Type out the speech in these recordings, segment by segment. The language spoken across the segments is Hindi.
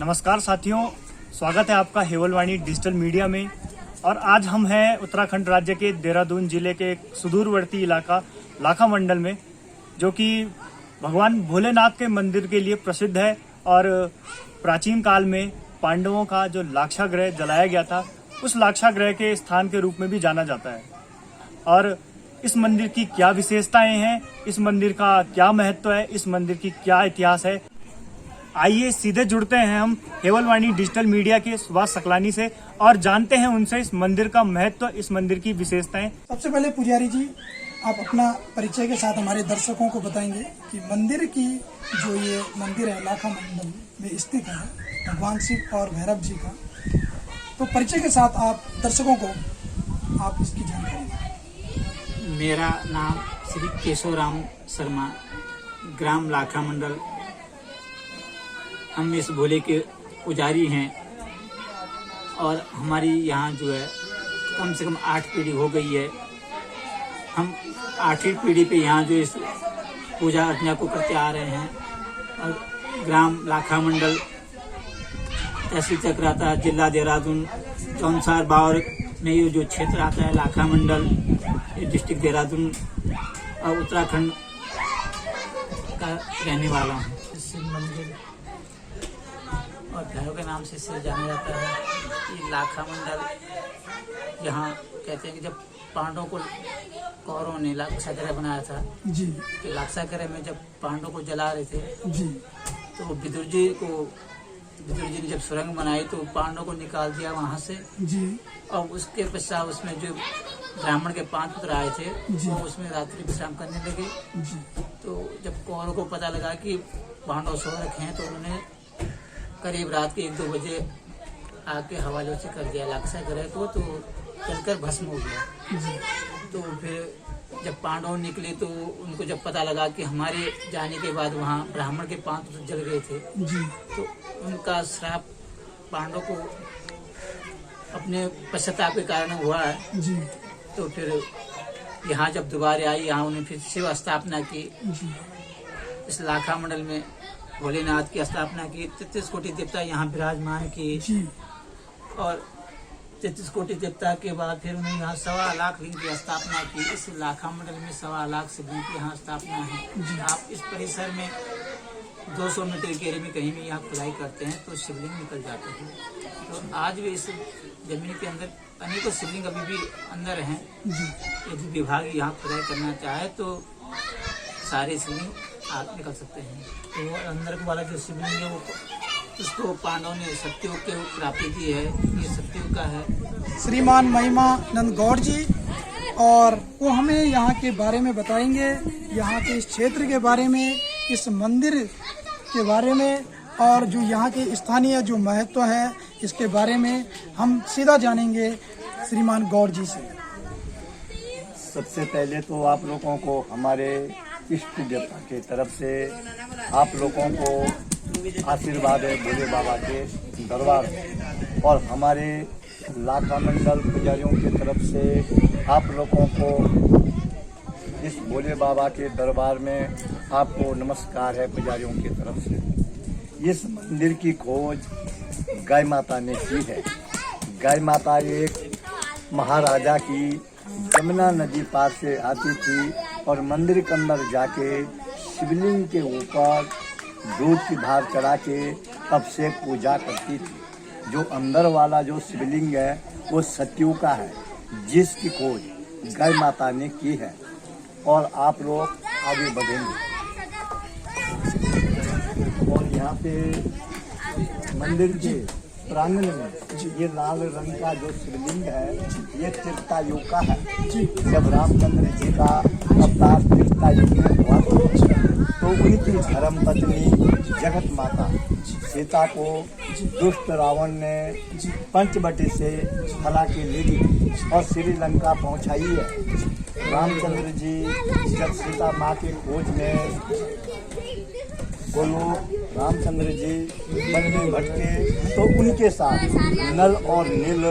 नमस्कार साथियों, स्वागत है आपका हेवलवाणी डिजिटल मीडिया में। और आज हम हैं उत्तराखंड राज्य के देहरादून जिले के एक सुदूरवर्ती इलाका लाखा मंडल में, जो कि भगवान भोलेनाथ के मंदिर के लिए प्रसिद्ध है। और प्राचीन काल में पांडवों का जो लाक्षागृह जलाया गया था, उस लाक्षागृह के स्थान के रूप में भी जाना जाता है। और इस मंदिर की क्या विशेषताएं हैं, इस मंदिर का क्या महत्व है, इस मंदिर की क्या इतिहास है, आइए सीधे जुड़ते हैं हम हेवलवाणी डिजिटल मीडिया के सुभाष सकलानी से और जानते हैं उनसे इस मंदिर का महत्व, इस मंदिर की विशेषताएं। सबसे पहले पुजारी जी, आप अपना परिचय के साथ हमारे दर्शकों को बताएंगे कि मंदिर की जो ये मंदिर है लाखा मंडल में स्थित है भगवान शिव और भैरव जी का, तो परिचय के साथ आप दर्शकों को आप इसकी जानकारी दें। मेरा नाम श्री केशवराम शर्मा, ग्राम लाखा मंडल। हम इस भोले के पुजारी हैं और हमारी यहाँ जो है कम से कम 8 पीढ़ी हो गई है। हम 8वीं पीढ़ी पे यहाँ जो इस पूजा अर्चना को करते आ रहे हैं। और ग्राम लाखा मंडल, तहसील चक्राता, जिला देहरादून, चौनसार बावर में ये जो क्षेत्र आता है लाखा मंडल, ये डिस्ट्रिक्ट देहरादून और उत्तराखंड का रहने वाला हूँ। शिव मंदिर और भैरव के नाम से इसे जाना जाता है। ये लाखा मंडल यहाँ कहते हैं कि जब पांडवों को कौरवों ने लाक्षागृह बनाया था जी, कि लाक्षागृह में जब पांडवों को जला रहे थे जी, तो विदुर जी ने जब सुरंग बनाई तो पांडवों को निकाल दिया वहाँ से जी, और उसके पश्चात उसमें जो ब्राह्मण के 5 पुत्र आए थे वो उसमें रात्रि विश्राम करने लगे। जी, तो जब कौरवों को पता लगा कि पांडव सो रखे हैं तो उन्होंने करीब रात के 1-2 बजे आके हवाले से कर दिया लाक्षागृह को, तो जलकर भस्म हो गया। जी, तो फिर जब पांडव निकले तो उनको जब पता लगा कि हमारे जाने के बाद वहाँ ब्राह्मण के 5 पुत्र जल गए थे, जी, तो उनका श्राप पांडव को अपने पश्चाताप के कारण हुआ है। जी, तो फिर यहाँ जब दोबारा आई, यहाँ उन्होंने फिर शिव स्थापना की। जी, इस लाखा मंडल में भोलेनाथ की स्थापना की। 33 कोटि देवता यहाँ विराजमान किए जी, और 33 कोटि देवता के बाद फिर उन्होंने यहाँ 1.25 लाख लिंग की स्थापना की। इस लाखा मंडल में 1.25 लाख शिवलिंग की यहाँ स्थापना है। आप इस परिसर में 200 मीटर के एरिया में कहीं भी यहाँ खुदाई करते हैं तो शिवलिंग निकल जाते हैं। तो आज भी इस जमीन के अंदर अनेकों शिवलिंग अभी भी अंदर हैं। जी, यदि विभाग यहाँ खुदाई करना चाहे तो सारे शिवलिंग आप निकल सकते हैं। तो वो अंदर वाला जो शिवलिंग है वो उसको पांडवों ने सत्ययुग के प्राप्ति दी है। ये सत्ययुग का है। श्रीमान महिमा नंद गौड़ जी, और वो हमें यहाँ के बारे में बताएंगे, यहाँ के इस क्षेत्र के बारे में, इस मंदिर के बारे में, और जो यहाँ के स्थानीय जो महत्व है इसके बारे में हम सीधा जानेंगे श्रीमान गौड़ जी से। सबसे पहले तो आप लोगों को हमारे इष्ट देवता के तरफ से आप लोगों को आशीर्वाद है भोले बाबा के दरबार, और हमारे लाखा मंडल पुजारियों की तरफ से आप लोगों को इस भोले बाबा के दरबार में आपको नमस्कार है पुजारियों की तरफ से। इस मंदिर की खोज गाय माता ने की है। गाय माता एक महाराजा की यमुना नदी पार से आती थी और मंदिर के अंदर जाके शिवलिंग के ऊपर दूध की धार चढ़ा के अभिषेक पूजा करती थी। जो अंदर वाला जो शिवलिंग है वो सत्ययुग का है, जिसकी खोज गाय माता ने की है। और आप लोग आगे बढ़ेंगे। और यहाँ पे मंदिर के प्रांगण में ये लाल रंग का जो शिवलिंग है ये त्रेता का है। जब रामचंद्र जी का अवतार त्रेता युग में हुआ तो उनकी धर्म पत्नी जगत माता सीता को दुष्ट रावण ने पंचवटी से हला के ले ली और श्रीलंका पहुंचाई है। रामचंद्र जी जब सीता माँ की खोज में बोलो रामचंद्र जी वन में भटके तो उनके साथ नल और नील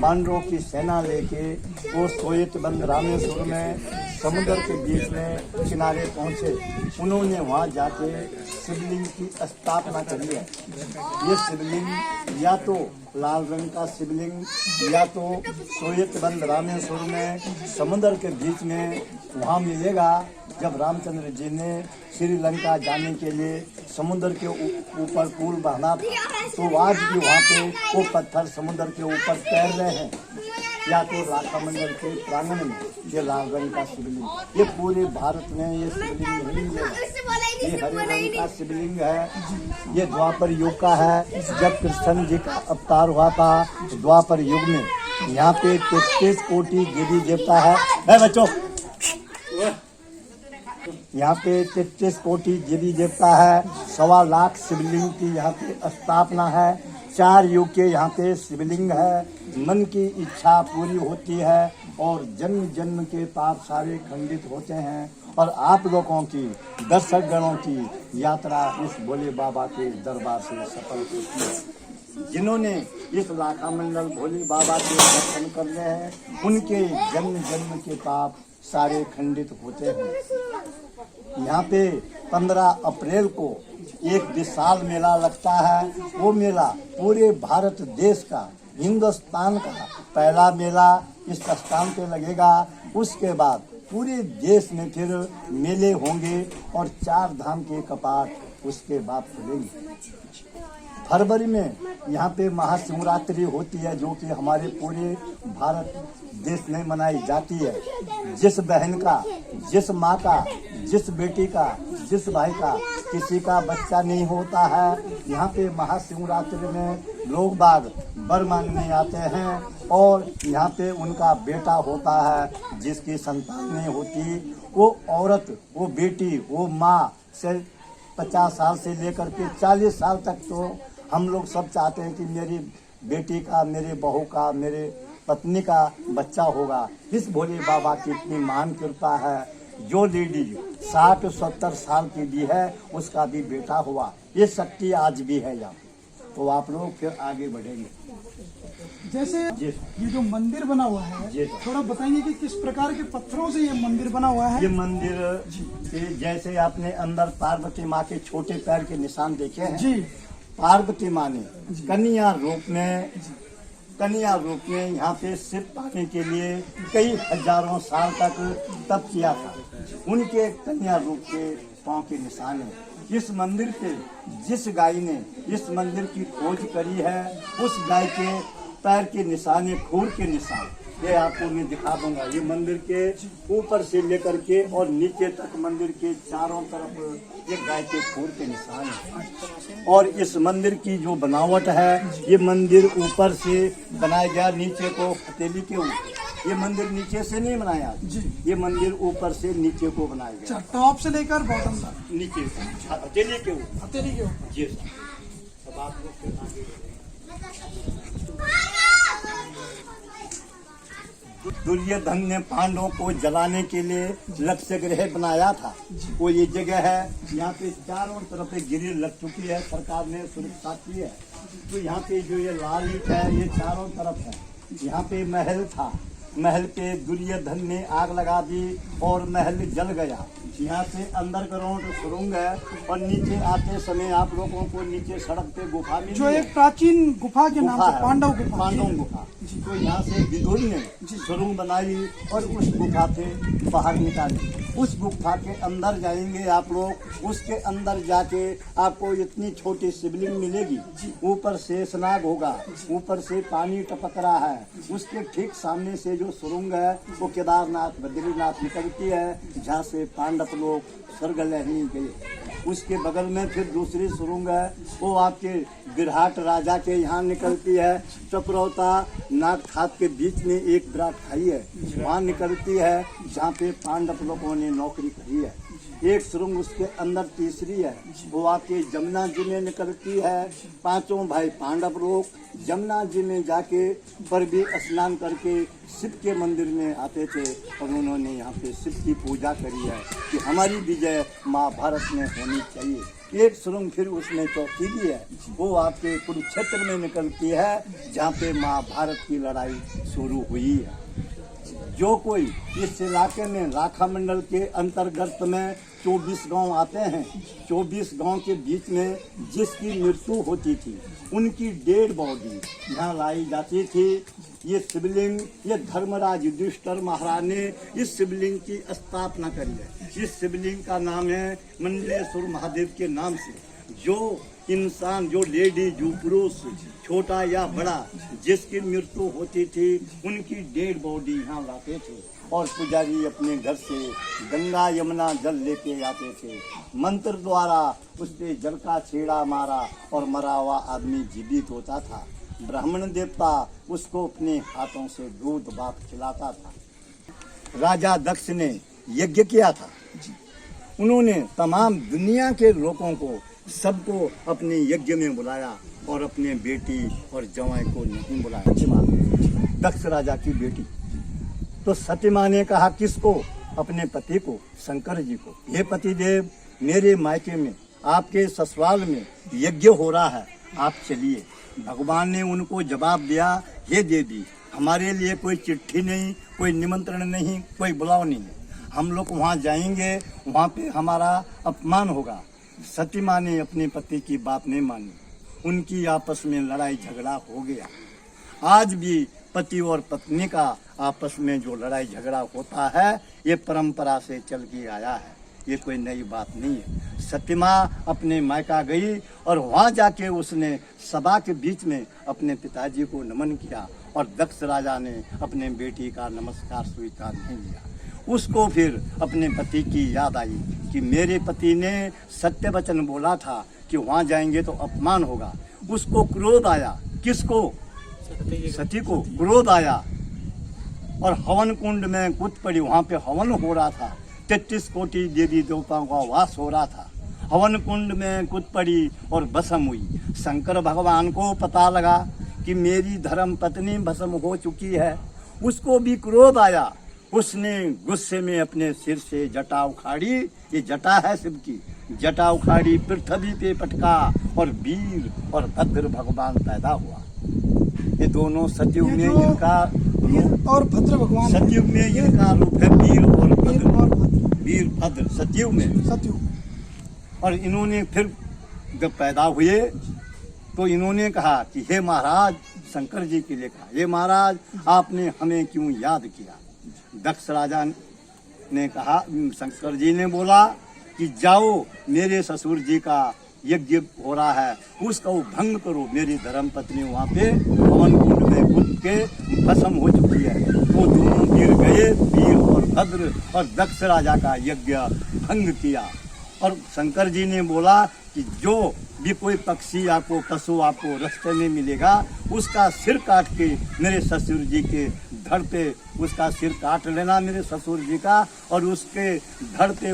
पांडवों की सेना लेके वो सोयतबंद रामेश्वर में समुद्र के बीच में किनारे पहुंचे, उन्होंने वहां जाके शिवलिंग की स्थापना करी है। ये शिवलिंग या तो लाल रंग का शिवलिंग या तो श्वेतबंद रामेश्वर में समुद्र के बीच में वहां मिलेगा। जब रामचंद्र जी ने श्रीलंका जाने के लिए समुद्र के ऊपर पुल बना था, तो आज भी वहाँ पे वो पत्थर समुद्र के ऊपर तैर रहे हैं। या तो लाखा मंदिर के प्रांगण में ये लाल रंग का शिवलिंग, ये पूरे भारत में ये शिवलिंग नहीं मिलेगा। ये हरे रंग का शिवलिंग है। ये द्वापर युग का है। जब कृष्ण जी का अवतार हुआ था द्वापर युग में, यहाँ पे 33 कोटि देवी देवता है बच्चों, यहाँ पे 33 कोटि देवी देवता है। 1.25 लाख शिवलिंग की यहाँ पे स्थापना है। 4 युग के यहाँ पे शिवलिंग है। मन की इच्छा पूरी होती है और जन्म जन्म के पाप सारे खंडित होते हैं। और आप लोगों की, दर्शक गणों की यात्रा इस भोले बाबा के दरबार से सफल होती है। जिन्होंने इस लाखा मंडल भोले बाबा के दर्शन कर रहे हैं, उनके जन्म जन्म के पाप सारे खंडित होते हैं। यहाँ पे 15 अप्रैल को एक विशाल मेला लगता है। वो मेला पूरे भारत देश का, हिंदुस्तान का पहला मेला इस स्थान पे लगेगा। उसके बाद पूरे देश में फिर मेले होंगे और 4 धाम के कपाट उसके बाद खुलेंगे। फरवरी में यहाँ पे महाशिवरात्रि होती है, जो कि हमारे पूरे भारत देश में मनाई जाती है। जिस बहन का, जिस माँ का, जिस बेटी का, जिस भाई का किसी का बच्चा नहीं होता है, यहाँ पे महाशिवरात्रि में लोग बाग वर मांगने आते हैं और यहाँ पे उनका बेटा होता है। जिसकी संतान नहीं होती, वो औरत, वो बेटी, वो माँ से 50 साल से लेकर के 40 साल तक तो हम लोग सब चाहते हैं कि मेरी बेटी का, मेरे बहू का, मेरे पत्नी का बच्चा होगा। इस भोले बाबा की इतनी महान कृपा है। जो लेडी 60-70 साल की भी है, उसका भी बेटा हुआ। ये शक्ति आज भी है यहाँ। तो आप लोग फिर आगे बढ़ेंगे। जैसे ये जो मंदिर बना हुआ है, थोड़ा बताएंगे कि किस प्रकार के पत्थरों से ये मंदिर बना हुआ है? ये मंदिर के जैसे आपने अंदर पार्वती माँ के छोटे पैर के निशान देखे हैं जी। पार्वती माँ ने कन्या रूप में यहाँ पे शिव पाने के लिए कई हजारों साल तक तप किया था। उनके कन्या रूप के पांव के निशान है। इस मंदिर पे जिस गाय ने इस मंदिर की खोज करी है, उस गाय के पैर के निशान है, खूर के निशान, ये आपको मैं दिखा दूंगा। ये मंदिर के ऊपर से लेकर के और नीचे तक मंदिर के चारों तरफ ये गाय के खूर के निशान है। और इस मंदिर की जो बनावट है, ये मंदिर ऊपर से बनाया गया, नीचे को हथेली के ऊपर। ये मंदिर नीचे से नहीं बनाया जी, ये मंदिर ऊपर से नीचे को बनाया गया। टॉप से लेकर बॉटम तक, नीचे से हथेली के ऊपर। हथेली के ऊपर जी सर। अब आप लोग फिर आगे दुर्योधन ने पांडवों को जलाने के लिए लक्ष्य ग्रह बनाया था। वो ये जगह है, यहाँ पे चारों तरफ गिरिल लग चुकी है, सरकार ने सुरक्षा की है। तो यहाँ पे जो ये लाल ईंट है, ये चारों तरफ है। यहाँ पे महल था, महल पे दुर्योधन ने आग लगा दी और महल जल गया। यहाँ से अंदर ग्राउंड सुरंग है और नीचे आते समय आप लोगों को नीचे सड़क पे गुफा मिली, जो एक प्राचीन गुफा के नाम से पांडव गुफा। तो यहाँ से विदुर ने सुरंग बनाई और उस गुफा से बाहर निकाली। उस गुफा के अंदर जाएंगे आप लोग, उसके अंदर जाके आपको इतनी छोटी शिवलिंग मिलेगी। ऊपर शेषनाग होगा, ऊपर से पानी टपक रहा है। उसके ठीक सामने से जो सुरंग है वो केदारनाथ बद्रीनाथ निकलती है, जहाँ से पांडव लोग स्वर्ग लेने गए। उसके बगल में फिर दूसरी सुरंग है, वो आपके विराट राजा के यहाँ निकलती है। चक्रौता नागखात के बीच में एक विराट खाई है, वहाँ निकलती है, जहाँ पे पांडव लोगों ने नौकरी करी है। एक सुरंग उसके अंदर तीसरी है, वो आपके जमुना जी में निकलती है। 5 भाई पांडव लोग जमुना जी में जाके पर भी स्नान करके शिव के मंदिर में आते थे और उन्होंने यहाँ पे शिव की पूजा करी है कि हमारी विजय महाभारत में होनी चाहिए। एक सुरंग फिर उसमें चौथी भी है, वो आपके कुरुक्षेत्र में निकलती है, जहाँ पे महाभारत की लड़ाई शुरू हुई है। जो कोई इस इलाके में लाखा मंडल के अंतर्गत में 24 गांव आते हैं, 24 गांव के बीच में जिसकी मृत्यु होती थी उनकी डेड बॉडी यहाँ लाई जाती थी। ये शिवलिंग, ये धर्मराज युधिष्ठिर महाराज ने इस शिवलिंग की स्थापना करी है। इस शिवलिंग का नाम है मंडलेश्वर महादेव के नाम से। जो इंसान, जो लेडी, जो पुरुष, छोटा या बड़ा, जिसकी मृत्यु होती थी उनकी डेड बॉडी यहाँ लाते थे और पुजारी अपने घर से गंगा यमुना जल लेके आते थे। मंत्र द्वारा उस पे जल का छेड़ा मारा और मरा हुआ आदमी जीवित होता था। ब्राह्मण देवता उसको अपने हाथों से दूध भात खिलाता था। राजा दक्ष ने यज्ञ किया था। उन्होंने तमाम दुनिया के लोगों को, सबको अपने यज्ञ में बुलाया और अपने बेटी और जवाई को नहीं बुलाया। सतीमा, दक्ष राजा की बेटी। तो सतीमा ने कहा किसको? अपने पति को, शंकर जी को। हे पतिदेव, मेरे मायके में, आपके ससुराल में यज्ञ हो रहा है, आप चलिए। भगवान ने उनको जवाब दिया, हे देवी, हमारे लिए कोई चिट्ठी नहीं, कोई निमंत्रण नहीं, कोई बुलाव नहीं है। हम लोग वहाँ जाएंगे, वहाँ पे हमारा अपमान होगा। सतीमा ने अपने पति की बात नहीं मानी। उनकी आपस में लड़ाई झगड़ा हो गया। आज भी पति और पत्नी का आपस में जो लड़ाई झगड़ा होता है, ये परंपरा से चल के आया है, ये कोई नई बात नहीं है। सतीमा अपने मायका गई और वहाँ जाके उसने सभा के बीच में अपने पिताजी को नमन किया और दक्ष राजा ने अपने बेटी का नमस्कार स्वीकार नहीं लिया। उसको फिर अपने पति की याद आई कि मेरे पति ने सत्य वचन बोला था कि वहाँ जाएंगे तो अपमान होगा। उसको क्रोध आया। किसको? सती को क्रोध आया और हवन कुंड में कूद पड़ी। वहाँ पे हवन हो रहा था, 33 कोटि देवी देवताओं का वास हो रहा था। हवन कुंड में कूद पड़ी और भस्म हुई। शंकर भगवान को पता लगा कि मेरी धर्म पत्नी भस्म हो चुकी है। उसको भी क्रोध आया। उसने गुस्से में अपने सिर से जटा उखाड़ी, ये जटा है शिव की, जटा उखाड़ी, पृथ्वी पे पटका और वीर और भद्र भगवान पैदा हुआ। ये दोनों सतयुग में इनका वीर और भद्र भगवान, सतयुग में इनका रूप है वीर और भद्र, वीर भद्र सतयुग में, सतयुग। और इन्होंने फिर जब पैदा हुए तो इन्होंने कहा कि हे महाराज, शंकर जी के लिए कहा, हे महाराज, आपने हमें क्यों याद किया? दक्ष राजा ने कहा, शंकर जी ने बोला कि जाओ, मेरे ससुर जी का यज्ञ हो रहा है, उसका वो भंग करो। मेरी धर्म पत्नी वहाँ पे हवन कुंड में कूद के भस्म हो चुकी है। वो दोनों वीर गए, वीर और भद्र, और दक्ष राजा का यज्ञ भंग किया। और शंकर जी ने बोला कि जो भी कोई पक्षी आपको, पशु आपको रास्ते में मिलेगा, उसका सिर काट के मेरे ससुर जी के धड़ पे उसका सिर काट लेना, मेरे ससुर जी का, और उसके धड़ पे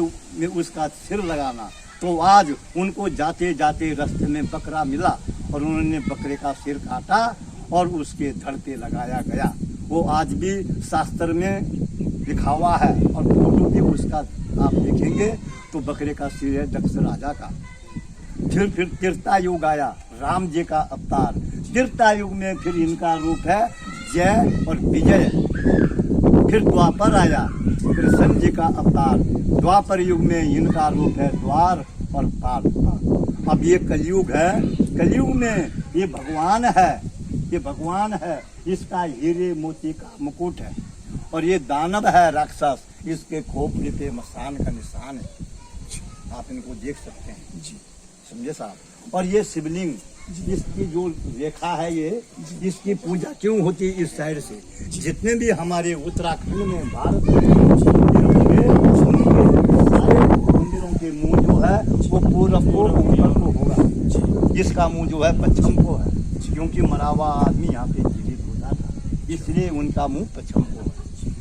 उसका सिर लगाना। तो आज उनको जाते जाते रास्ते में बकरा मिला और उन्होंने बकरे का सिर काटा और उसके धड़ पे लगाया गया। वो आज भी शास्त्र में लिखा हुआ है और फोटो भी उसका आप देखेंगे तो बकरे का सिर है दक्ष राजा का। फिर त्रेता युग आया, राम जी का अवतार। त्रेता युग में फिर इनका रूप है जय और विजय। फिर द्वापर आया, कृष्ण जी का अवतार। द्वापर युग में इनका रूप है द्वार और पाल। अब ये कलयुग है, कलयुग में ये भगवान है, ये भगवान है, इसका हीरे मोती का मुकुट है। और ये दानव है, राक्षस, इसके खोपड़ी पे मसान का निशान है। आप इनको देख सकते हैं जी, समझे साहब। और ये शिवलिंग, इसकी जो रेखा है, ये इसकी पूजा क्यों होती है इस साइड से? जितने भी हमारे उत्तराखंड में, भारत में सारे मंदिरों के मुंह जो है वो पूरब को, उत्तर को होगा। इसका मुंह जो है पश्चिम को है, क्योंकि मरा हुआ आदमी यहाँ पे जीवित होता था, इसलिए उनका मुंह पश्चिम को है।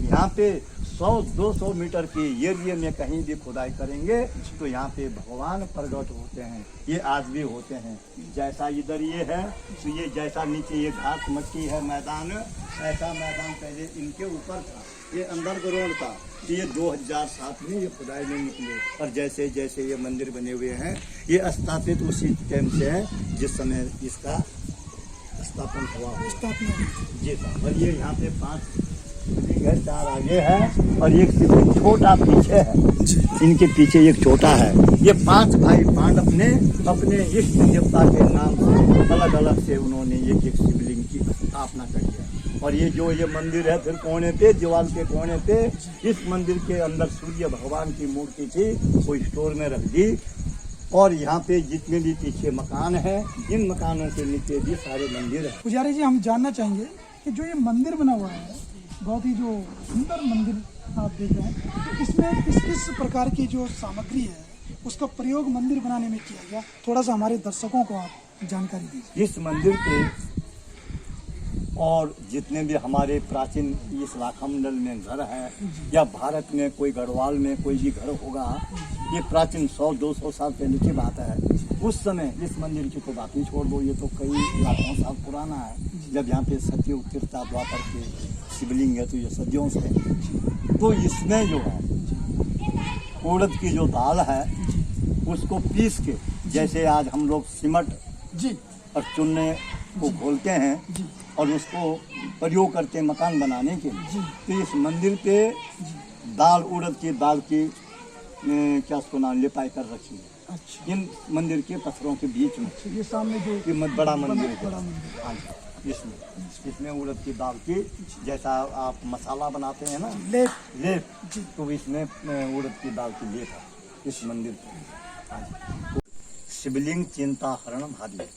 यहाँ पे 100-200 मीटर के एरिया में कहीं भी खुदाई करेंगे तो यहाँ पे भगवान प्रकट होते हैं। ये आज भी होते हैं। जैसा इधर ये है, तो ये जैसा नीचे ये घास मट्टी है मैदान, ऐसा मैदान पहले इनके ऊपर था, ये अंडर ग्राउंड था। तो ये 2007 में ये खुदाई में निकले और जैसे जैसे ये मंदिर बने हुए हैं, ये स्थापित उसी टाइम से है जिस समय इसका स्थापन हुआ हो। जी साहब। और ये यहाँ पे 5 शिवलिंग है, 4 आगे है और एक शिवलिंग छोटा पीछे है। इनके पीछे एक छोटा है। ये 5 भाई पांडव ने अपने इष्ट देवता के नाम से अलग अलग से उन्होंने एक एक शिवलिंग की स्थापना करी है। और ये जो ये मंदिर है, फिर कोने पे, दीवार के कोने पे इस मंदिर के अंदर सूर्य भगवान की मूर्ति थी, वो स्टोर में रख दी। और यहाँ पे जितने भी पीछे मकान है, इन मकानों के नीचे भी सारे मंदिर है। पुजारी जी, हम जानना चाहेंगे कि जो ये मंदिर बना हुआ है, बहुत ही जो सुंदर मंदिर आप देख रहे हैं, इसमें किस किस प्रकार की जो सामग्री है उसका प्रयोग मंदिर बनाने में किया गया, थोड़ा सा हमारे दर्शकों को आप जानकारी दीजिए। इस मंदिर पे और जितने भी हमारे प्राचीन इस लाखा मंडल में घर है, या भारत में कोई गढ़वाल में कोई भी घर होगा, ये प्राचीन 100-200 साल पहले की बात है। उस समय इस मंदिर की तो बात ही छोड़ दो, ये तो कई लाखों साल पुराना है। जब यहाँ पे सतयुग त्रेता द्वापर के शिवलिंग है, तो ये सदियों से है। तो इसमें जो है उड़द की जो दाल है उसको पीस के, जैसे आज हम लोग सिमट जी और चुनने को खोलते हैं जी और उसको प्रयोग करते हैं मकान बनाने के लिए, जी तो इस मंदिर पे दाल, उड़द की दाल की क्या उसको नाम लिपाई कर रखी है। अच्छा, इन मंदिर के पत्थरों के बीच में ये सामने जो ये बड़ा मंदिर है। बड़ा मंदिर, हाँ जी, इसमें उड़द की दाल की, जैसा आप मसाला बनाते हैं ना लेप, तो इसमें उड़द की दाल की लेप है इस मंदिर पे। हाँ जी। शिवलिंग चिंताहरण महादेव,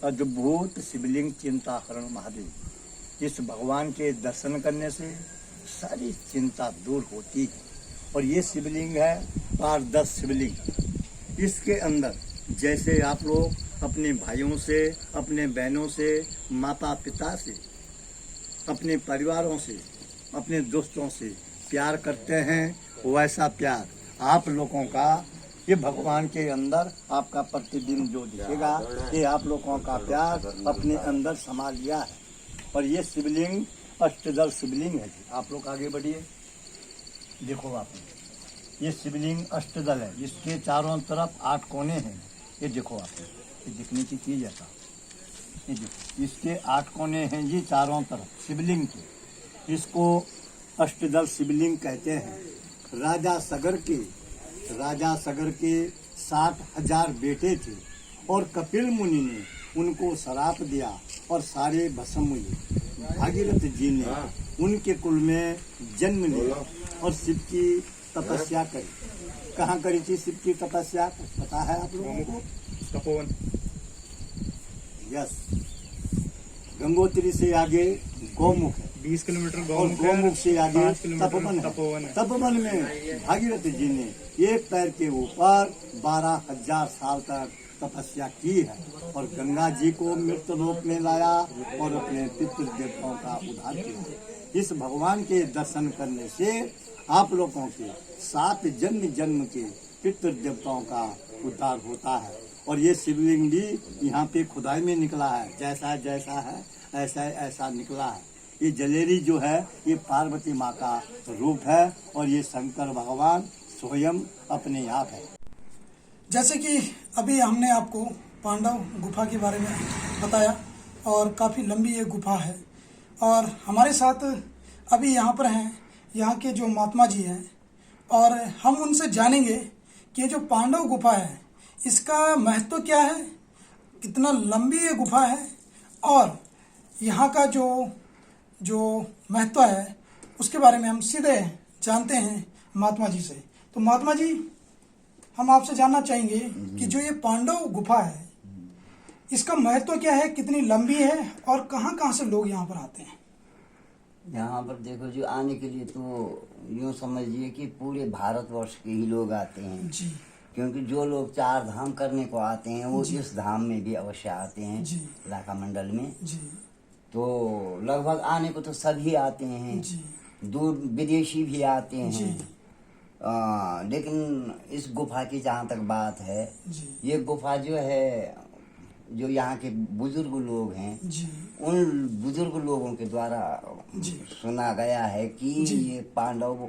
अद्भुत शिवलिंग चिंताहरण महादेव। इस भगवान के दर्शन करने से सारी चिंता दूर होती है। और ये शिवलिंग है पारदर्श शिवलिंग। इसके अंदर जैसे आप लोग अपने भाइयों से, अपने बहनों से, माता पिता से, अपने परिवारों से, अपने दोस्तों से प्यार करते हैं, वैसा प्यार आप लोगों का ये भगवान के अंदर आपका प्रतिबिंब जो दिखेगा, ये आप लोगों का प्यार अपने अंदर समा लिया है। और ये शिवलिंग अष्टदल शिवलिंग है। आप लोग आगे बढ़िए, देखो आप, ये शिवलिंग अष्टदल है। इसके चारों तरफ 8 कोने हैं। ये देखो आप, ये दिखने की चीज है। ये देखो, इसके 8 कोने हैं जी चारों तरफ शिवलिंग के। इसको अष्टदल शिवलिंग कहते हैं। राजा सगर के 60,000 बेटे थे और कपिल मुनि ने उनको श्राप दिया और सारे भस्म हुए। भागीरथ जी ने उनके कुल में जन्म लिया और शिव की तपस्या करी। कहाँ करी थी शिव की तपस्या, पता है आप लोगों को? तपोवन। यस, गंगोत्री से आगे गौमुख है, 20 किलोमीटर और गौमुख से आगे 5 किलोमीटर तपोवन तपोवन है। है। तपोवन में भागीरथ जी ने एक पैर के ऊपर 12,000 साल तक तपस्या की है और गंगा जी को मृत रूप में लाया और अपने पितृ देवताओं का उद्धार किया। इस भगवान के दर्शन करने से आप लोगों के 7 जन्म के पितृ देवताओं का उद्धार होता है। और ये शिवलिंग भी यहाँ पे खुदाई में निकला है, जैसा है ऐसा निकला है। ये जलेरी जो है ये पार्वती माँ का रूप है और ये शंकर भगवान स्वयं अपने आप है। जैसे कि अभी हमने आपको पांडव गुफा के बारे में बताया और काफ़ी लंबी ये गुफा है। और हमारे साथ अभी यहाँ पर हैं यहाँ के जो महात्मा जी हैं और हम उनसे जानेंगे कि ये जो पांडव गुफा है इसका महत्व क्या है, कितना लंबी ये गुफा है और यहाँ का जो महत्व है उसके बारे में हम सीधे जानते हैं महात्मा जी से। तो महात्मा जी, हम आपसे जानना चाहेंगे कि जो ये पांडव गुफा है इसका महत्व क्या है, कितनी लंबी है और कहाँ कहाँ से लोग यहाँ पर आते हैं? यहाँ पर देखो, जो आने के लिए तो यूँ समझिए कि पूरे भारतवर्ष के ही लोग आते हैं जी, क्योंकि जो लोग 4 धाम करने को आते हैं वो इस धाम में भी अवश्य आते हैं जी, लाखा मंडल में। जी, तो लगभग आने को तो सभी आते हैं, जी, दूर विदेशी भी आते जी, हैं। लेकिन इस गुफा की जहाँ तक बात है, जी, ये गुफा जो है, जो यहाँ के बुजुर्ग लोग हैं, जी, उन बुजुर्ग लोगों के द्वारा जी, सुना गया है कि जी, ये पांडव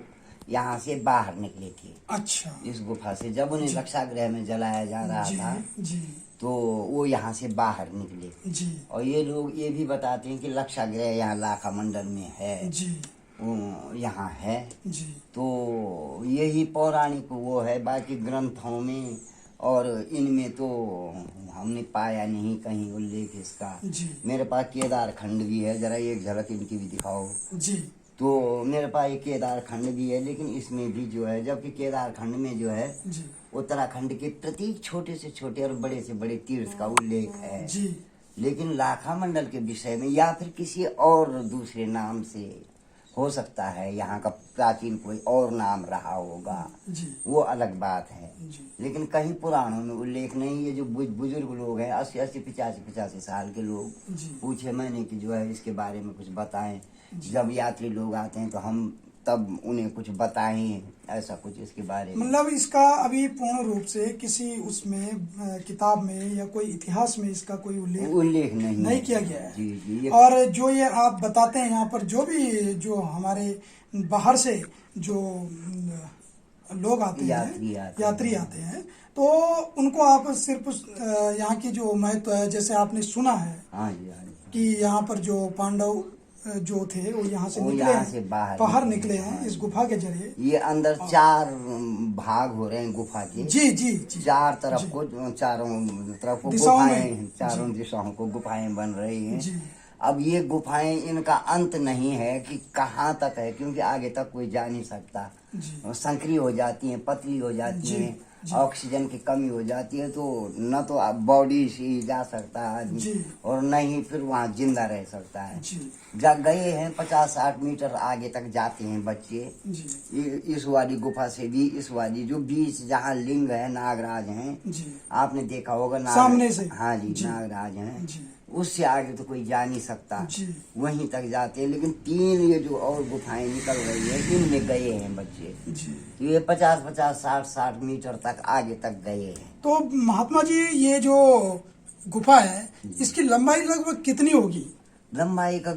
यहाँ से बाहर निकले थे अच्छा, इस गुफा से। जब उन्हें रक्षागृह में जलाया जा रहा जी, था जी, तो वो यहाँ से बाहर निकले। जी, और ये लोग ये भी बताते हैं कि रक्षागृह यहाँ लाखा मंडल में है। जी, यहाँ है। जी तो यही पौराणिक वो है, बाकी ग्रंथों में और इनमें तो हमने पाया नहीं कहीं उल्लेख इसका। जी मेरे पास केदार खंड भी है, जरा एक झलक इनकी भी दिखाओ। जी तो मेरे पास एक केदार खंड भी है, लेकिन इसमें भी जो है, जबकि केदार खंड में जो है जी उत्तराखंड के प्रत्येक छोटे से छोटे और बड़े से बड़े तीर्थ का उल्लेख है। जी लेकिन लाखा मंडल के विषय में या फिर किसी और दूसरे नाम से हो सकता है, यहाँ का प्राचीन कोई और नाम रहा होगा, जी वो अलग बात है। जी लेकिन कहीं पुराणों में उल्लेख नहीं। ये जो बुजुर्ग लोग हैं, 80-80, 85-85 साल के लोग, जी पूछे मैंने कि जो है इसके बारे में कुछ बताएं। जब यात्री लोग आते हैं तो हम तब उन्हें कुछ बताएं, ऐसा कुछ इसके बारे में। मतलब इसका अभी पूर्ण रूप से किसी उसमें किताब में या कोई इतिहास में इसका कोई उल्लेख नहीं नहीं किया गया है। जी जी। और जो ये आप बताते हैं यहाँ पर जो भी जो हमारे बाहर से जो लोग आते हैं, यात्री आते हैं, तो उनको आप सिर्फ यहाँ की जो महत्व है, जैसे आपने सुना है हाँ जी, हाँ जी, कि यहाँ पर जो पांडव जो थे वो यहाँ से वो निकले यहाँ हैं, से बाहर निकले हैं इस गुफा के जरिए। ये अंदर 4 भाग हो रहे हैं गुफा के। जी जी जी 4 तरफ को, चारों तरफ को दिशाओं में। गुफाएं, चारों दिशाओं को गुफाएं बन रही हैं। जी अब ये गुफाएं, इनका अंत नहीं है कि कहाँ तक है, क्योंकि आगे तक कोई जा नहीं सकता। जी संकरी हो जाती हैं, पतली हो जाती जी, हैं, जी। ऑक्सीजन की कमी हो जाती है, तो न तो बॉडी से ही जा सकता है आदमी, जी। और न ही फिर वहाँ जिंदा रह सकता है। जी जब गए हैं 50-60 मीटर आगे तक जाते हैं बच्चे, जी इस वाली गुफा से भी इस वाली जो बीच जहाँ लिंग है, नागराज हैं, जी आपने देखा होगा सामने से। हाँ जी, जी। नागराज हैं। जी उससे आगे तो कोई जा नहीं सकता, जी वहीं तक जाते हैं। लेकिन 3 ये जो और गुफाएं निकल रही है, इनमें गए हैं बच्चे। जी। ये 50-50, 60-60 मीटर तक आगे तक गए हैं। तो महात्मा जी, ये जो गुफा है इसकी लंबाई लगभग कितनी होगी? लंबाई का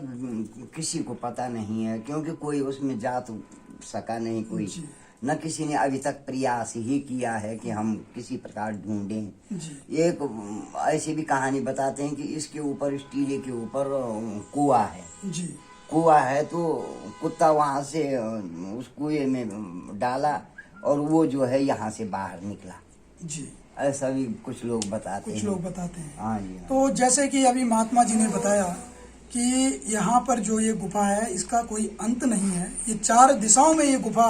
किसी को पता नहीं है, क्योंकि कोई उसमें जा तो सका नहीं कोई। जी। न किसी ने अभी तक प्रयास ही किया है कि हम किसी प्रकार ढूंढें। जी एक ऐसी भी कहानी बताते हैं कि इसके ऊपर, इस टीले के ऊपर कुआं है। जी कुआं है तो कुत्ता वहां से उस कुएं में डाला और वो जो है यहाँ से बाहर निकला। जी ऐसा भी कुछ लोग बताते हैं। कुछ लोग बताते हैं। हाँ जी, हाँ। तो जैसे कि अभी महात्मा जी ने बताया कि यहाँ पर जो ये गुफा है इसका कोई अंत नहीं है, ये 4 दिशाओं में ये गुफा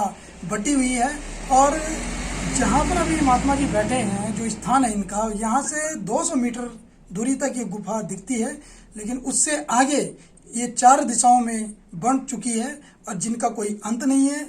बटी हुई है। और जहाँ पर अभी महात्मा जी बैठे हैं, जो स्थान है इनका, यहाँ से 200 मीटर दूरी तक ये गुफा दिखती है, लेकिन उससे आगे ये 4 दिशाओं में बन चुकी है और जिनका कोई अंत नहीं है।